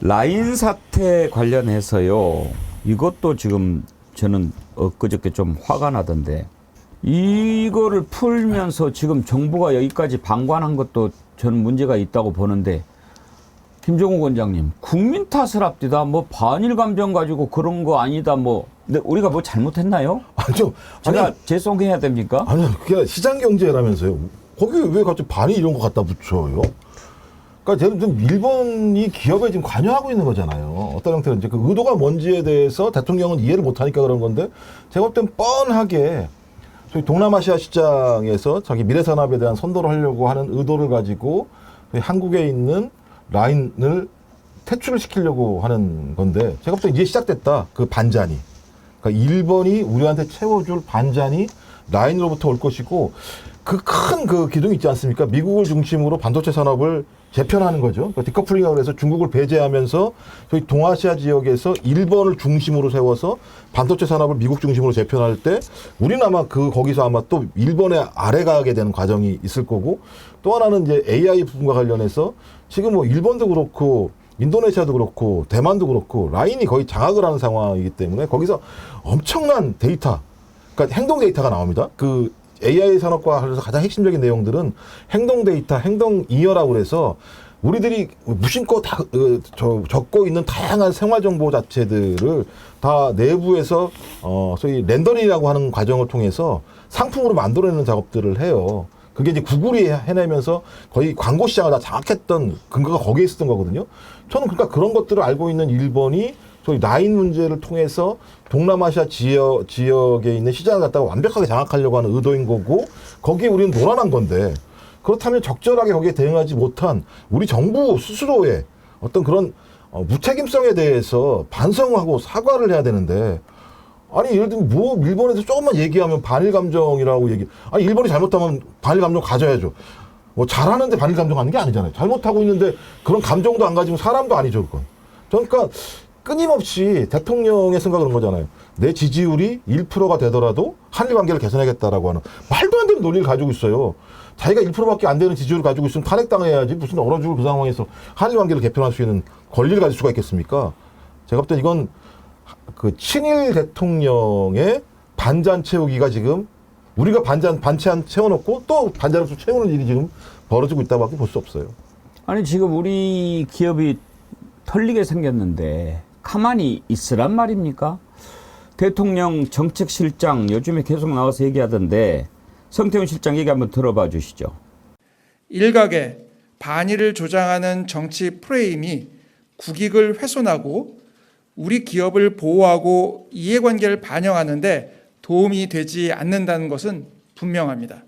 라인 사태 관련해서요. 이것도 지금 저는 엊그저께 좀 화가 나던데 이거를 풀면서 지금 정부가 여기까지 방관한 것도 저는 문제가 있다고 보는데 김종욱 원장님 국민 탓을 합디다 뭐 반일 감정 가지고 그런 거 아니다 뭐 근데 우리가 뭐 잘못했나요? 아니요. 제가 죄송해야 됩니까? 아니요. 그게 시장 경제라면서요. 거기 왜 갑자기 반이 이런 거 갖다 붙여요? 그러니까 지금 일본이 기업에 지금 관여하고 있는 거잖아요. 어떤 형태로 이제 그 의도가 뭔지에 대해서 대통령은 이해를 못하니까 그런 건데 제가 볼 땐 뻔하게 저희 동남아시아 시장에서 자기 미래산업에 대한 선도를 하려고 하는 의도를 가지고 한국에 있는 라인을 퇴출을 시키려고 하는 건데 제가 볼 때 이제 시작됐다. 그 반잔이. 그러니까 일본이 우리한테 채워줄 반잔이 라인으로부터 올 것이고 그 큰 그 기둥이 있지 않습니까? 미국을 중심으로 반도체 산업을 재편하는 거죠. 그러니까 디커플링이라고 해서 중국을 배제하면서 저희 동아시아 지역에서 일본을 중심으로 세워서 반도체 산업을 미국 중심으로 재편할 때 우리는 아마 거기서 아마 또 일본에 아래가게 되는 과정이 있을 거고 또 하나는 이제 AI 부분과 관련해서 지금 뭐 일본도 그렇고 인도네시아도 그렇고 대만도 그렇고 라인이 거의 장악을 하는 상황이기 때문에 거기서 엄청난 데이터, 그러니까 행동 데이터가 나옵니다. 그 AI 산업과 관련해서 가장 핵심적인 내용들은 행동 데이터, 행동 이어라고 그래서 우리들이 무심코 다 적고 있는 다양한 생활 정보 자체들을 다 내부에서 소위 렌더링이라고 하는 과정을 통해서 상품으로 만들어내는 작업들을 해요. 그게 이제 구글이 해내면서 거의 광고 시장을 다 장악했던 근거가 거기에 있었던 거거든요. 저는 그러니까 그런 것들을 알고 있는 일본이 소위 라인 문제를 통해서 동남아시아 지역에 있는 시장을 갖다가 완벽하게 장악하려고 하는 의도인 거고 거기에 우리는 노란한 건데 그렇다면 적절하게 거기에 대응하지 못한 우리 정부 스스로의 어떤 그런 무책임성에 대해서 반성하고 사과를 해야 되는데 아니 예를 들면 뭐 일본에서 조금만 얘기하면 반일 감정이라고 아니 일본이 잘못하면 반일 감정 가져야죠. 뭐 잘하는데 반일 감정 하는 게 아니잖아요. 잘못하고 있는데 그런 감정도 안 가지면 사람도 아니죠 그건. 그러니까 끊임없이 대통령의 생각은 그런 거잖아요. 내 지지율이 1%가 되더라도 한일 관계를 개선하겠다라고 하는 말도 안 되는 논리를 가지고 있어요. 자기가 1%밖에 안 되는 지지율을 가지고 있으면 탄핵당해야지 무슨 얼어 죽을 그 상황에서 한일 관계를 개편할 수 있는 권리를 가질 수가 있겠습니까? 제가 볼 때 이건 그 친일 대통령의 반잔 채우기가 지금 우리가 반찬 채워놓고 또 반잔을 또 채우는 일이 지금 벌어지고 있다고밖에 볼 수 없어요. 아니 지금 우리 기업이 털리게 생겼는데 가만히 있으란 말입니까? 대통령 정책실장 요즘에 계속 나와서 얘기하던데 성태훈 실장 얘기 한번 들어봐 주시죠. 일각의 반일을 조장하는 정치 프레임이 국익을 훼손하고 우리 기업을 보호하고 이해관계를 반영하는 데 도움이 되지 않는다는 것은 분명합니다.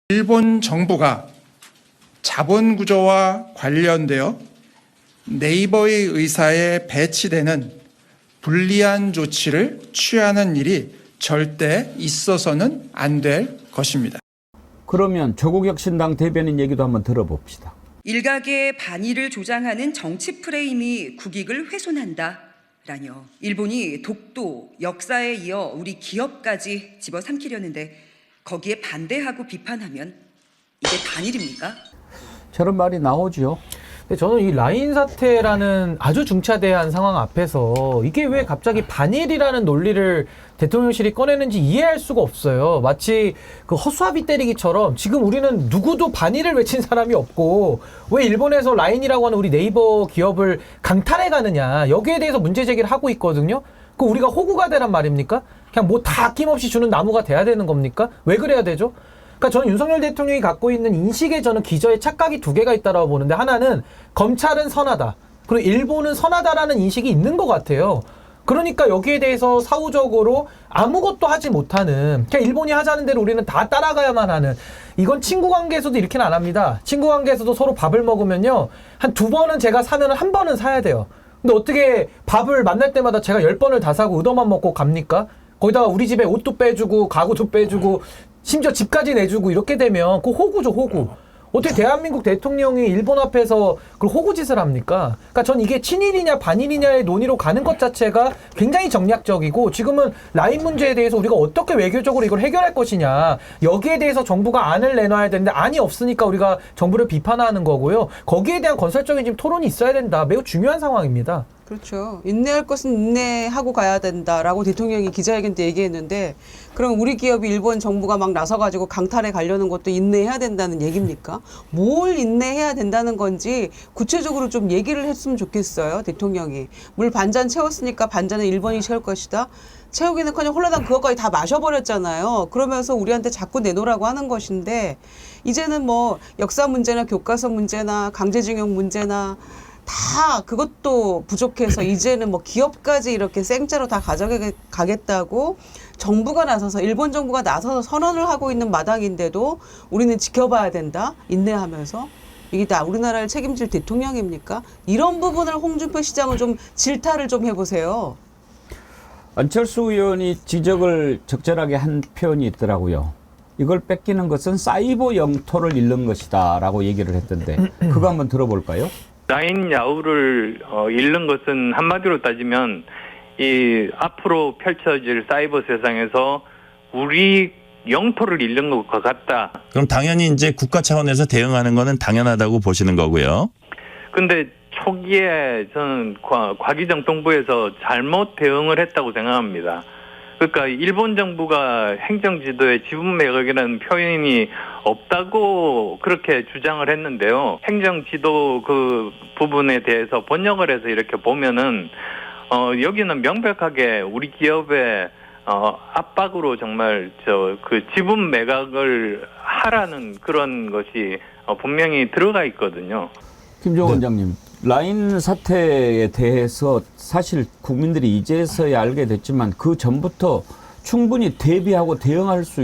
일본 정부가 자본 구조와 관련되어 네이버의 의사에 배치되는 불리한 조치를 취하는 일이 절대 있어서는 안 될 것입니다. 그러면 조국혁신당 대변인 얘기도 한번 들어봅시다. 일각의 반일을 조장하는 정치 프레임이 국익을 훼손한다라뇨. 일본이 독도, 역사에 이어 우리 기업까지 집어삼키려는데 거기에 반대하고 비판하면 이게 반일입니까? 저런 말이 나오죠. 근데 저는 이 라인 사태라는 아주 중차대한 상황 앞에서 이게 왜 갑자기 반일이라는 논리를 대통령실이 꺼내는지 이해할 수가 없어요. 마치 그 허수아비 때리기처럼 지금 우리는 누구도 반일을 외친 사람이 없고 왜 일본에서 라인이라고 하는 우리 네이버 기업을 강탈해 가느냐 여기에 대해서 문제 제기를 하고 있거든요. 그 우리가 호구가 되란 말입니까? 그냥 뭐 다 아낌없이 주는 나무가 돼야 되는 겁니까? 왜 그래야 되죠? 그러니까 저는 윤석열 대통령이 갖고 있는 인식에 저는 기저에 착각이 두 개가 있다고 보는데 하나는 검찰은 선하다. 그리고 일본은 선하다라는 인식이 있는 것 같아요. 그러니까 여기에 대해서 사후적으로 아무것도 하지 못하는 그냥 일본이 하자는 대로 우리는 다 따라가야만 하는 이건 친구 관계에서도 이렇게는 안 합니다. 친구 관계에서도 서로 밥을 먹으면요. 한 2번은 제가 사면 한 번은 사야 돼요. 근데 어떻게 밥을 만날 때마다 제가 10번을 다 사고 의도만 먹고 갑니까? 거기다가 우리 집에 옷도 빼주고 가구도 빼주고 심지어 집까지 내주고 이렇게 되면 그 호구죠 호구. 어떻게 대한민국 대통령이 일본 앞에서 그걸 호구짓을 합니까? 그러니까 전 이게 친일이냐 반일이냐의 논의로 가는 것 자체가 굉장히 정략적이고 지금은 라인 문제에 대해서 우리가 어떻게 외교적으로 이걸 해결할 것이냐 여기에 대해서 정부가 안을 내놔야 되는데 안이 없으니까 우리가 정부를 비판하는 거고요. 거기에 대한 건설적인 지금 토론이 있어야 된다. 매우 중요한 상황입니다. 그렇죠. 인내할 것은 인내하고 가야 된다라고 대통령이 기자회견 때 얘기했는데 그럼 우리 기업이 일본 정부가 막 나서가지고 강탈에 가려는 것도 인내해야 된다는 얘기입니까? 뭘 인내해야 된다는 건지 구체적으로 좀 얘기를 했으면 좋겠어요. 대통령이. 물 반잔 채웠으니까 반잔은 일본이 채울 것이다. 채우기는커녕 홀라당 그것까지 다 마셔버렸잖아요. 그러면서 우리한테 자꾸 내놓으라고 하는 것인데 이제는 뭐 역사 문제나 교과서 문제나 강제징용 문제나 다 그것도 부족해서 이제는 뭐 기업까지 이렇게 생짜로 다 가져가겠다고 정부가 나서서 일본 정부가 나서서 선언을 하고 있는 마당인데도 우리는 지켜봐야 된다 인내하면서 이게 다 우리나라를 책임질 대통령입니까? 이런 부분을 홍준표 시장은 좀 질타를 좀 해보세요. 안철수 의원이 지적을 적절하게 한 표현이 있더라고요. 이걸 뺏기는 것은 사이버 영토를 잃는 것이다라고 얘기를 했던데 그거 한번 들어볼까요? 라인 야후를 잃는 것은 한마디로 따지면 이 앞으로 펼쳐질 사이버 세상에서 우리 영토를 잃는 것과 같다. 그럼 당연히 이제 국가 차원에서 대응하는 거는 당연하다고 보시는 거고요. 근데 초기에 저는 과기정 동부에서 잘못 대응을 했다고 생각합니다. 그러니까 일본 정부가 행정지도에 지분 매각이라는 표현이 없다고 그렇게 주장을 했는데요. 행정지도 그 부분에 대해서 번역을 해서 이렇게 보면은 여기는 명백하게 우리 기업의 압박으로 정말 그 지분 매각을 하라는 그런 것이 분명히 들어가 있거든요. 김종원 원장님, 라인 사태에 대해서 사실 국민들이 이제서야 알게 됐지만 그 전부터 충분히 대비하고 대응할 수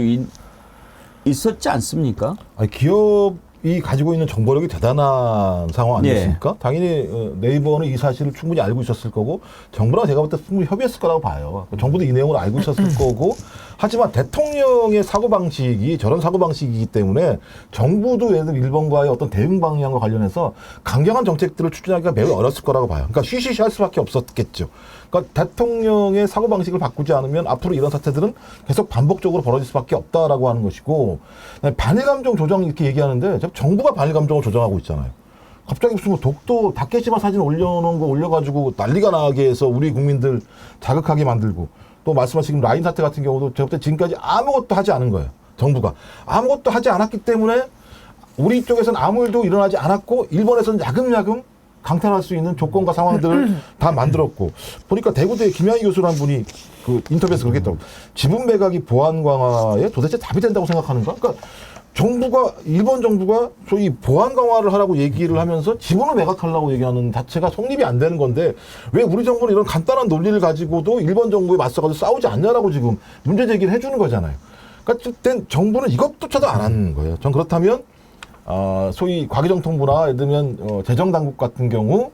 있었지 않습니까? 아니, 기업이 가지고 있는 정보력이 대단한 상황 아니겠습니까? 당연히 네이버는 이 사실을 충분히 알고 있었을 거고 정부랑 제가 볼 때 충분히 협의했을 거라고 봐요. 정부도 이 내용을 알고 있었을 거고 하지만 대통령의 사고방식이 저런 사고방식이기 때문에 정부도 예를 들어 일본과의 어떤 대응 방향과 관련해서 강경한 정책들을 추진하기가 매우 어렸을 거라고 봐요. 그러니까 쉬쉬쉬 할 수밖에 없었겠죠. 그러니까 대통령의 사고방식을 바꾸지 않으면 앞으로 이런 사태들은 계속 반복적으로 벌어질 수밖에 없다라고 하는 것이고 반일감정 조정 이렇게 얘기하는데 정부가 반일감정을 조정하고 있잖아요. 갑자기 무슨 뭐 독도 다케시마 사진 올려놓은 거 올려가지고 난리가 나게 해서 우리 국민들 자극하게 만들고 또 말씀하신 지금 라인 사태 같은 경우도 제가 볼 때 지금까지 아무것도 하지 않은 거예요. 정부가. 아무것도 하지 않았기 때문에 우리 쪽에서는 아무 일도 일어나지 않았고 일본에서는 야금야금 강탈할 수 있는 조건과 상황들을 다 만들었고 보니까 대구대 김양희 교수라는 분이 그 인터뷰에서 그렇게 했다고 지분 매각이 보안 강화에 도대체 답이 된다고 생각하는가? 그러니까 일본 정부가 소위 보안 강화를 하라고 얘기를 하면서 지분을 매각하려고 얘기하는 자체가 성립이 안 되는 건데 왜 우리 정부는 이런 간단한 논리를 가지고도 일본 정부에 맞서가지고 싸우지 않냐라고 지금 문제 제기를 해주는 거잖아요. 그러니까 어쨌든 정부는 이것조차도 안 하는 거예요. 전 그렇다면 소위 과기정통부나 예를 들면 재정당국 같은 경우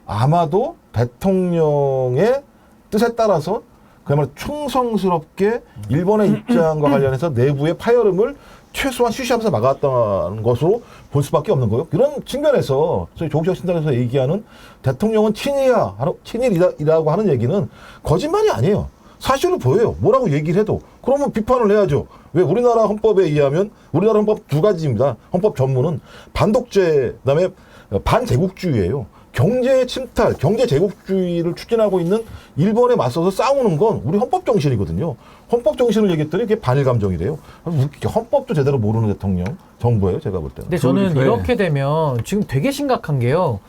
아마도 대통령의 뜻에 따라서 그야말로 충성스럽게 일본의 입장과 관련해서 내부의 파열음을 최소한 쉬쉬하면서 막았다는 것으로 볼 수밖에 없는 거예요. 그런 측면에서 저희 조국혁 신당에서 얘기하는 대통령은 친일이라고 하는 얘기는 거짓말이 아니에요. 사실로 보여요. 뭐라고 얘기를 해도. 그러면 비판을 해야죠. 왜 우리나라 헌법에 의하면 우리나라 헌법 두 가지입니다. 헌법 전문은 반독재 그다음에 반제국주의예요. 경제 침탈, 경제 제국주의를 추진하고 있는 일본에 맞서서 싸우는 건 우리 헌법 정신이거든요. 헌법 정신을 얘기했더니 그게 반일 감정이래요. 헌법도 제대로 모르는 대통령, 정부예요, 제가 볼 때는. 근데 저는 이렇게 되면 지금 되게 심각한 게요.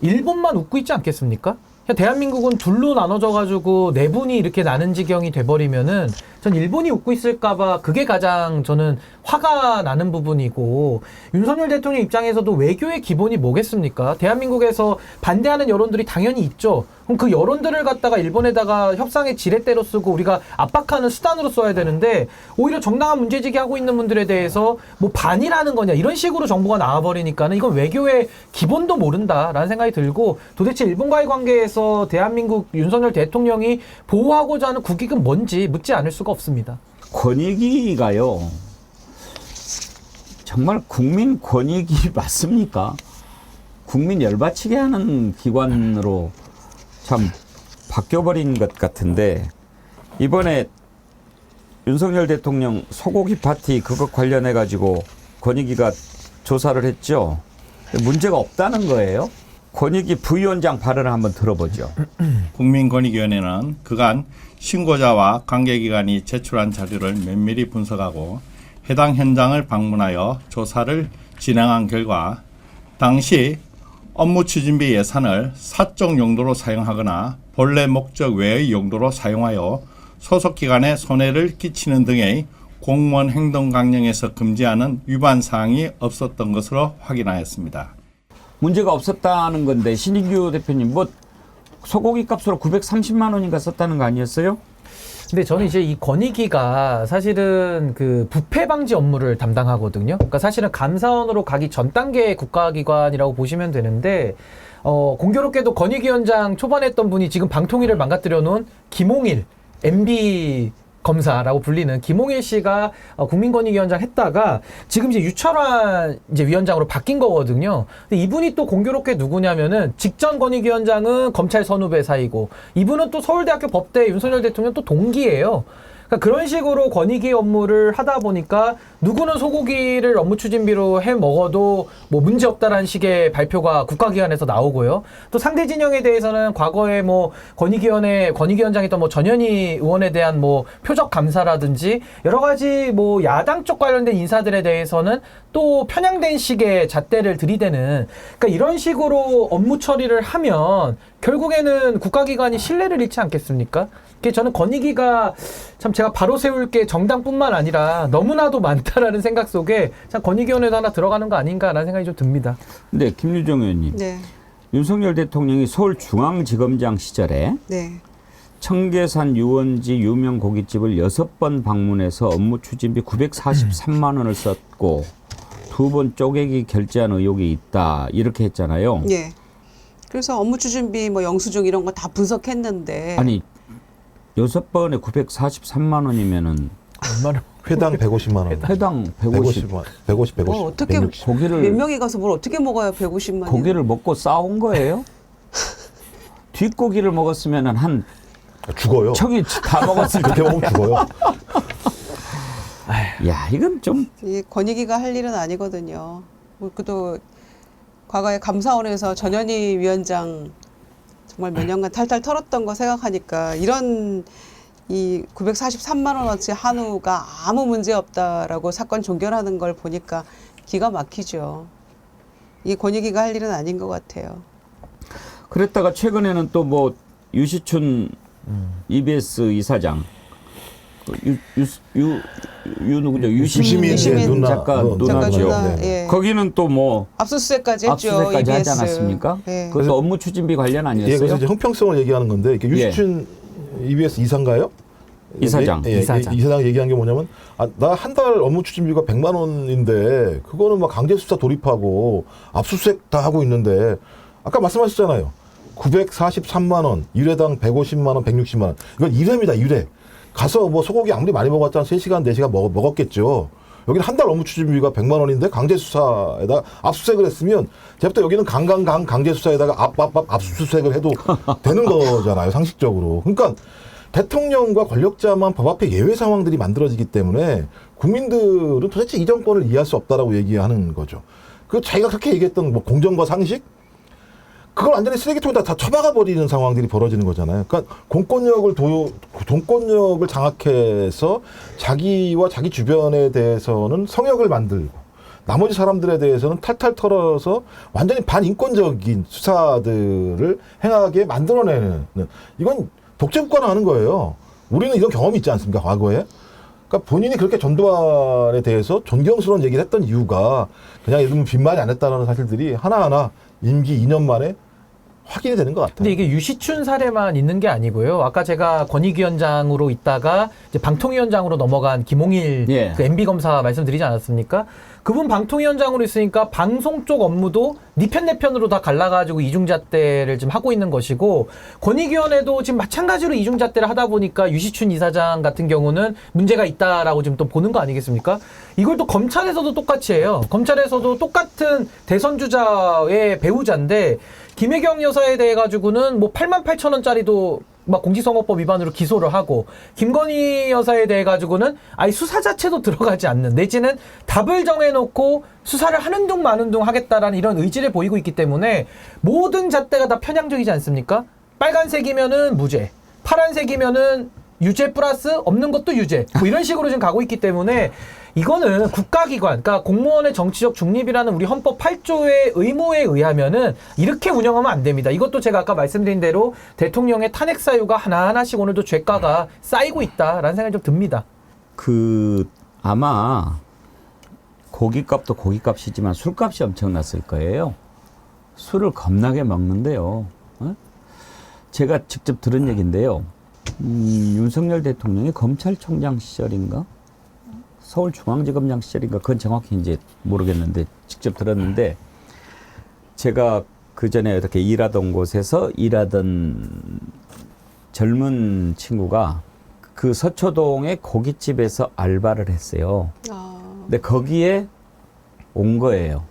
일본만 웃고 있지 않겠습니까? 대한민국은 둘로 나눠져가지고 네 분이 이렇게 나는 지경이 돼버리면은 전 일본이 웃고 있을까봐 그게 가장 저는 화가 나는 부분이고 윤석열 대통령 입장에서도 외교의 기본이 뭐겠습니까? 대한민국에서 반대하는 여론들이 당연히 있죠. 그럼 그 여론들을 갖다가 일본에다가 협상의 지렛대로 쓰고 우리가 압박하는 수단으로 써야 되는데 오히려 정당한 문제제기하고 있는 분들에 대해서 뭐 반이라는 거냐 이런 식으로 정부가 나와버리니까는 이건 외교의 기본도 모른다라는 생각이 들고 도대체 일본과의 관계에서 대한민국 윤석열 대통령이 보호하고자 하는 국익은 뭔지 묻지 않을 수가 없습니다. 권익위가요. 정말 국민 권익이 맞습니까? 국민 열받치게 하는 기관으로 참 바뀌어버린 것 같은데 이번에 윤석열 대통령 소고기 파티 그것 관련해 가지고 권익위가 조사를 했죠. 문제가 없다는 거예요. 권익위 부위원장 발언을 한번 들어보죠. 국민권익위원회는 그간 신고자와 관계기관이 제출한 자료를 면밀히 분석하고 해당 현장을 방문하여 조사를 진행한 결과 당시 업무 추진비 예산을 사적 용도로 사용하거나 본래 목적 외의 용도로 사용하여 소속 기관에 손해를 끼치는 등의 공무원 행동 강령에서 금지하는 위반 사항이 없었던 것으로 확인하였습니다. 문제가 없었다는 건데 신인규 대표님 뭐 소고기 값으로 930만 원인가 썼다는 거 아니었어요? 근데 저는 이제 이 권익위가 사실은 그 부패 방지 업무를 담당하거든요. 그러니까 사실은 감사원으로 가기 전 단계의 국가기관이라고 보시면 되는데, 공교롭게도 권익위원장 초반에 했던 분이 지금 방통위를 망가뜨려 놓은 김홍일 MB 검사라고 불리는 김홍일 씨가 국민권익위원장 했다가 지금 이제 유철환 이제 위원장으로 바뀐 거거든요. 근데 이분이 또 공교롭게 누구냐면은 직전 권익위원장은 검찰 선후배 사이고 이분은 또 서울대학교 법대 윤석열 대통령 또 동기예요. 그러니까 그런 식으로 권익위 업무를 하다 보니까 누구는 소고기를 업무 추진비로 해 먹어도 뭐 문제 없다라는 식의 발표가 국가기관에서 나오고요. 또 상대 진영에 대해서는 과거에 뭐 권익위원장이었던 뭐 전현희 의원에 대한 뭐 표적 감사라든지 여러 가지 뭐 야당 쪽 관련된 인사들에 대해서는 또 편향된 식의 잣대를 들이대는, 그러니까 이런 식으로 업무 처리를 하면 결국에는 국가기관이 신뢰를 잃지 않겠습니까? 저는 권익위가 참 제가 바로 세울 게 정당뿐만 아니라 너무나도 많다라는 생각 속에 참 권익위원회도 하나 들어가는 거 아닌가라는 생각이 좀 듭니다. 근데 김유정 의원님, 네. 윤석열 대통령이 서울중앙지검장 시절에 네. 청계산 유원지 유명 고깃집을 6번 방문해서 업무 추진비 943만 원을 썼고 2번 쪼개기 결제한 의혹이 있다 이렇게 했잖아요. 예. 그래서 업무 추진비 뭐 영수증 이런 거 다 분석했는데 아니 6번에 943만 원이면은 얼마나 회당 150만 원. 회당 150. 150. 뭐 어떻게 160. 몇 고기를 명이 가서 뭘 어떻게 먹어야 150만 원? 고기를 먹고 싸운 거예요? 뒷고기를 먹었으면은 한 죽어요. 척이 다 먹었을 그렇게 먹으면 죽어요. 야, 이건 좀 이 권익위가 할 일은 아니거든요. 뭐 그도 과거에 감사원에서 전현희 위원장 정말 몇 년간 탈탈 털었던 거 생각하니까 이런 이 943만 원어치 한우가 아무 문제 없다라고 사건 종결하는 걸 보니까 기가 막히죠. 이 권익위가 할 일은 아닌 것 같아요. 그랬다가 최근에는 또 뭐 유시춘 EBS 이사장 누구죠? 유시민 유시민 작가 누나죠. 누나, 네. 예. 거기는 또 뭐 압수수색까지 했죠. 압수수색까지 하지 EBS. 않았습니까? 예. 그것도 업무 추진비 관련 예, 아니었어요? 그래서 이제 형평성을 얘기하는 건데 이게 유시춘 EBS 이사인가요? 이사장. 예, 이사장. 이사장 얘기한 게 뭐냐면 나 한 달 업무 추진비가 100만 원인데 그거는 막 강제 수사 돌입하고 압수수색 다 하고 있는데 아까 말씀하셨잖아요. 943만 원, 1회당 150만 원, 160만 원. 이건 1회입니다. 1회. 가서 뭐 소고기 아무리 많이 먹었잖아. 3시간, 4시간 먹었겠죠. 여기는 한 달 업무 추진비가 100만 원인데 강제 수사에다 압수수색을 했으면 제부터 여기는 강제 수사에다가 압수수색을 해도 되는 거잖아요. 상식적으로. 그러니까 대통령과 권력자만 법 앞에 예외 상황들이 만들어지기 때문에 국민들은 도대체 이 정권을 이해할 수 없다라고 얘기하는 거죠. 그 자기가 그렇게 얘기했던 뭐 공정과 상식? 그걸 완전히 쓰레기통에다 다 처박아 버리는 상황들이 벌어지는 거잖아요. 그러니까 공권력을 장악해서 자기와 자기 주변에 대해서는 성역을 만들고 나머지 사람들에 대해서는 탈탈 털어서 완전히 반인권적인 수사들을 행하게 만들어내는, 이건 독재국가나 하는 거예요. 우리는 이런 경험이 있지 않습니까? 과거에. 그러니까 본인이 그렇게 전두환에 대해서 존경스러운 얘기를 했던 이유가 그냥 예를 들면 빈말이 안 했다는 사실들이 하나하나 임기 2년 만에 확인이 되는 것 같아요. 근데 이게 유시춘 사례만 있는 게 아니고요. 아까 제가 권익위원장으로 있다가 이제 방통위원장으로 넘어간 김홍일 예. 그 MB 검사 말씀드리지 않았습니까? 그분 방통위원장으로 있으니까 방송 쪽 업무도 니 편 내 편으로 다 갈라가지고 이중잣대를 지금 하고 있는 것이고, 권익위원회도 지금 마찬가지로 이중잣대를 하다 보니까 유시춘 이사장 같은 경우는 문제가 있다라고 지금 또 보는 거 아니겠습니까? 이걸 또 검찰에서도 똑같이 해요. 검찰에서도 똑같은 대선 주자의 배우자인데 김혜경 여사에 대해 가지고는 뭐 88,000원짜리도 막 공직선거법 위반으로 기소를 하고, 김건희 여사에 대해 가지고는 아예 수사 자체도 들어가지 않는, 내지는 답을 정해놓고 수사를 하는 둥 마는 둥 하겠다라는 이런 의지를 보이고 있기 때문에 모든 잣대가 다 편향적이지 않습니까? 빨간색이면은 무죄, 파란색이면은 유죄 플러스 없는 것도 유죄, 뭐 이런 식으로 지금 가고 있기 때문에 이거는 국가기관, 그러니까 공무원의 정치적 중립이라는 우리 헌법 8조의 의무에 의하면은 이렇게 운영하면 안 됩니다. 이것도 제가 아까 말씀드린 대로 대통령의 탄핵 사유가 하나하나씩 오늘도 죄가가 쌓이고 있다라는 생각이 좀 듭니다. 아마 고깃값도 고깃값이지만 술값이 엄청났을 거예요. 술을 겁나게 먹는데요. 제가 직접 들은 얘기인데요. 윤석열 대통령이 검찰총장 시절인가? 서울중앙지검장 시절인가? 그건 정확히 이제 모르겠는데 직접 들었는데, 제가 그 전에 이렇게 일하던 곳에서 일하던 젊은 친구가 그 서초동의 고깃집에서 알바를 했어요. 근데 거기에 온 거예요.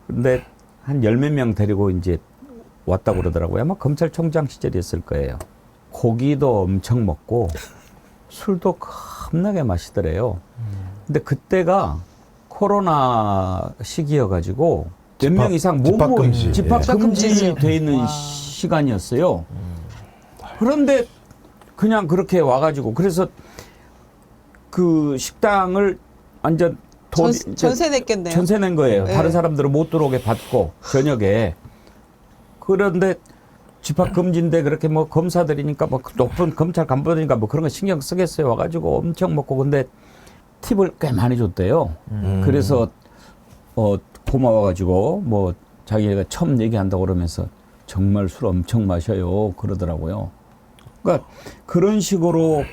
근데 한 10몇 명 데리고 이제 왔다고 그러더라고요. 아마 검찰총장 시절이었을 거예요. 고기도 엄청 먹고 술도 겁나게 마시더래요. 근데 그때가 코로나 시기여가지고 몇 명 이상 집합금지. 집합금지 돼 있는 시간이었어요. 그런데 그냥 그렇게 와가지고, 그래서 그 식당을 완전 전세 냈겠네요. 전세 낸 거예요. 네. 다른 사람들은 못 들어오게 받고 저녁에. 그런데 집합금지인데 그렇게 뭐 검사들이니까 뭐 높은 검찰 간부들이니까 뭐 그런 거 신경 쓰겠어요. 와가지고 엄청 먹고, 근데 팁을 꽤 많이 줬대요. 그래서 고마워가지고 뭐 자기가 처음 얘기한다고 그러면서 정말 술 엄청 마셔요 그러더라고요. 그러니까 그런 식으로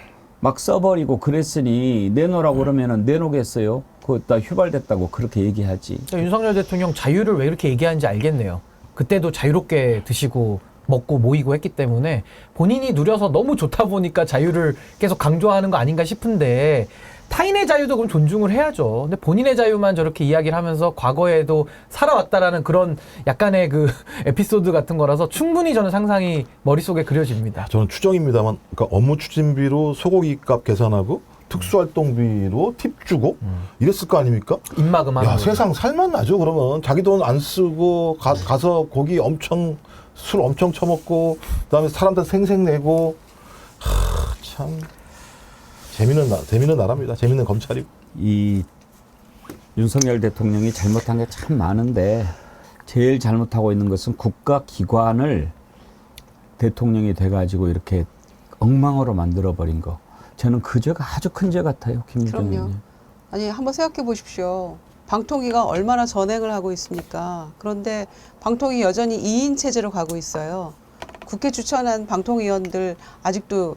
막 써버리고 그랬으니 내놓으라고 그러면은 내놓겠어요. 그거 다 휴발됐다고 그렇게 얘기하지. 그러니까 윤석열 대통령 자유를 왜 이렇게 얘기하는지 알겠네요. 그때도 자유롭게 드시고 먹고 모이고 했기 때문에 본인이 누려서 너무 좋다 보니까 자유를 계속 강조하는 거 아닌가 싶은데, 타인의 자유도 그럼 존중을 해야죠. 근데 본인의 자유만 저렇게 이야기를 하면서 과거에도 살아왔다라는 그런 약간의 그 에피소드 같은 거라서 충분히 저는 상상이 머릿속에 그려집니다. 저는 추정입니다만, 그러니까 업무 추진비로 소고기 값 계산하고 특수활동비로 팁 주고 이랬을 거 아닙니까? 입마금하는 야, 거죠. 세상 살만 나죠. 그러면 자기 돈 안 쓰고 가서 고기 술 엄청 처먹고, 그다음에 사람들 생색 내고, 참 재밌는 나라입니다. 재밌는 검찰이고. 이 윤석열 대통령이 잘못한 게 참 많은데, 제일 잘못하고 있는 것은 국가기관을 대통령이 돼가지고 이렇게 엉망으로 만들어버린 거. 저는 그 죄가 아주 큰 죄 같아요, 김유정 그럼요. 의원님. 아니, 한번 생각해 보십시오. 방통위가 얼마나 전횡을 하고 있습니까? 그런데 방통위 여전히 2인 체제로 가고 있어요. 국회 추천한 방통위원들 아직도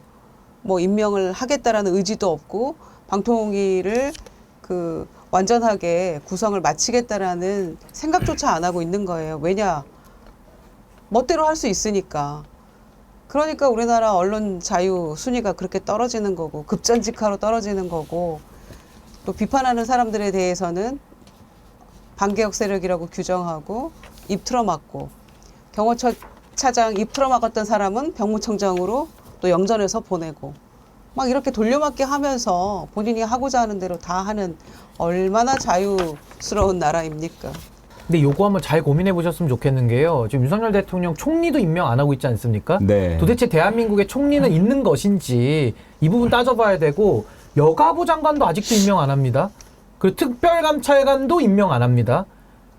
뭐 임명을 하겠다라는 의지도 없고, 방통위를 그 완전하게 구성을 마치겠다라는 생각조차 안 하고 있는 거예요. 왜냐? 멋대로 할 수 있으니까. 그러니까 우리나라 언론 자유 순위가 그렇게 떨어지는 거고, 급전직하로 떨어지는 거고, 또 비판하는 사람들에 대해서는 반개혁 세력이라고 규정하고 입 틀어막고, 경호처 차장 입 틀어막았던 사람은 병무청장으로 또 영전에서 보내고, 막 이렇게 돌려막기 하면서 본인이 하고자 하는 대로 다 하는, 얼마나 자유스러운 나라입니까? 근데 요거 한번 잘 고민해 보셨으면 좋겠는 게요. 지금 윤석열 대통령 총리도 임명 안 하고 있지 않습니까? 네. 도대체 대한민국의 총리는 있는 것인지 이 부분 따져봐야 되고, 여가부 장관도 아직도 임명 안 합니다. 그리고 특별감찰관도 임명 안 합니다.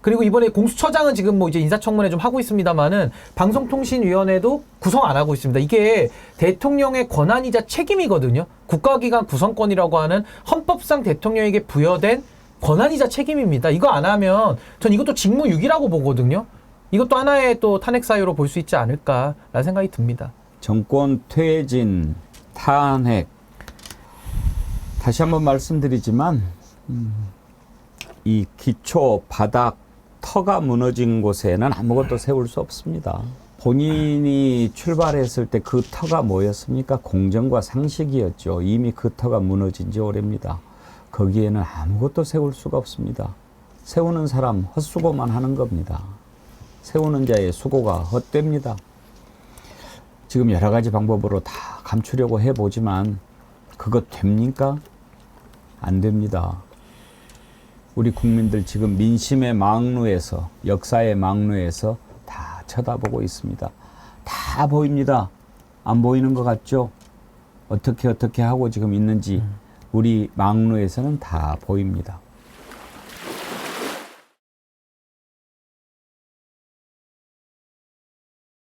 그리고 이번에 공수처장은 지금 뭐 이제 인사청문회 좀 하고 있습니다만은 방송통신위원회도 구성 안 하고 있습니다. 이게 대통령의 권한이자 책임이거든요. 국가기관 구성권이라고 하는 헌법상 대통령에게 부여된 권한이자 책임입니다. 이거 안 하면 전 이것도 직무유기라고 보거든요. 이것도 하나의 또 탄핵 사유로 볼 수 있지 않을까라는 생각이 듭니다. 정권 퇴진, 탄핵. 다시 한번 말씀드리지만 이 기초 바닥 터가 무너진 곳에는 아무것도 세울 수 없습니다. 본인이 출발했을 때 그 터가 뭐였습니까? 공정과 상식이었죠. 이미 그 터가 무너진 지 오래입니다. 거기에는 아무것도 세울 수가 없습니다. 세우는 사람 헛수고만 하는 겁니다. 세우는 자의 수고가 헛됩니다. 지금 여러 가지 방법으로 다 감추려고 해보지만 그것 됩니까? 안 됩니다. 우리 국민들 지금 민심의 망루에서, 역사의 망루에서 다 쳐다보고 있습니다. 다 보입니다. 안 보이는 것 같죠? 어떻게 하고 지금 있는지 우리 망루에서는 다 보입니다.